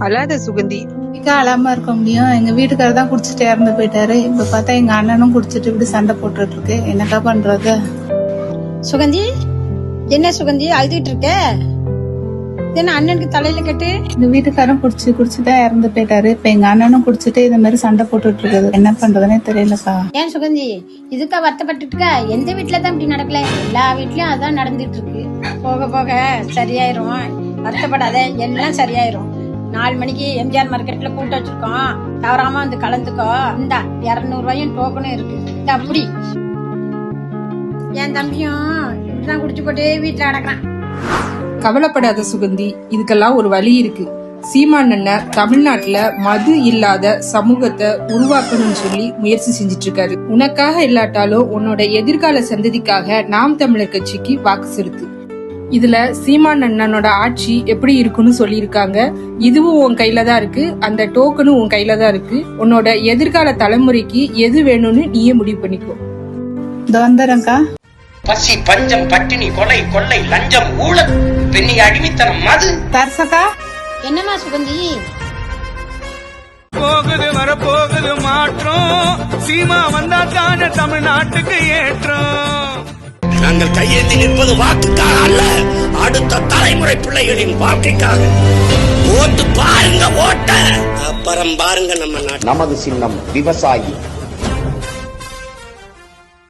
அழாத சுகந்தி. அழாம இருக்க முடியும்? எங்க வீட்டுக்காரர் தான் குடிச்சிட்டு இறந்து போயிட்டாரு. இப்ப பார்த்தா எங்க அண்ணனும் குடிச்சிட்டு இப்படி சண்டை போட்டுட்டு இருக்கு. என்னக்கா பண்றது? சுகந்தி, என்ன சுகந்தி அழுதுட்டு இருக்க? என்ன அண்ணனுக்கு தலையில கட்டு? எங்க வீட்டுக்காரரும் குடிச்சுதான் இறந்து போயிட்டாரு. இப்ப எங்க அண்ணனும் குடிச்சிட்டு இந்த மாதிரி சண்டை போட்டுட்டு இருக்குது. என்ன பண்றதுன்னே தெரியலக்கா. ஏன் சுகந்தி இதுக்கா வருத்தப்பட்டு இருக்க? எந்த வீட்டுலதான் இப்படி நடக்கல? எல்லா வீட்லயும் அதான் நடந்துட்டு இருக்கு. போக போக சரியாயிரும், வருத்தப்படாத, எல்லாம் சரியாயிரும். 4 மணிக்கு எம்ஜிஆர் மார்க்கெட்ல கூட்ட வச்சிருக்கோம், தவறாம வந்து கலந்துக்கோ. இந்த 200 ரூபாயும் டோக்கனும் இருக்கு. இந்த அப்படி என் தம்பியும் இப்படிதான் குடிச்சு போட்டு வீட்டுல அடக்குறான். கவலைப்படாத சுகந்தி, இதுக்கெல்லாம் ஒரு வழி இருக்கு. சீமான் அண்ணன் தமிழ்நாட்டுல மது இல்லாத சமூகத்தை உருவாக்கணும்னு சொல்லி முயற்சி செஞ்சிட்டு இருக்காரு. உனக்காக இல்லாட்டாலும் உன்னோட எதிர்கால சந்ததிக்காக நாம் தமிழர் கட்சிக்கு வாக்கு செலுத்து. இதுல சீமான் அண்ணனோட ஆட்சி எப்படி இருக்குன்னு சொல்லியிருக்காங்க. இதுவும் உன் கையில தான் இருக்கு, அந்த டோக்கனும் உன் கையில தான் இருக்கு. உன்னோட எதிர்கால தலைமுறைக்கு எது வேணும்னு நீயே முடிவு பண்ணிக்கோ. வந்துடுறேன்க்கா. பசி, பஞ்சம், பட்டினி, கொலை, கொள்ளை, லஞ்சம், ஊழல், பெண்ணி அடிமைத்தனம், மது. தர்சக்கா, என்னம்மா சுகந்தி? போகுது வரப்போகுது மாற்றம், சீமா வந்தா தானே தமிழ்நாட்டுக்கு ஏற்றம். நாங்கள் கையேந்தி நிற்பது வாக்குக்காக அல்ல, அடுத்த தலைமுறை பிள்ளைகளின் வாழ்க்கைக்காக. ஓட்டு பாருங்க, ஓட்ட அப்புறம் பாருங்க. நம்ம நாடு. நமது சின்னம் விவசாயி.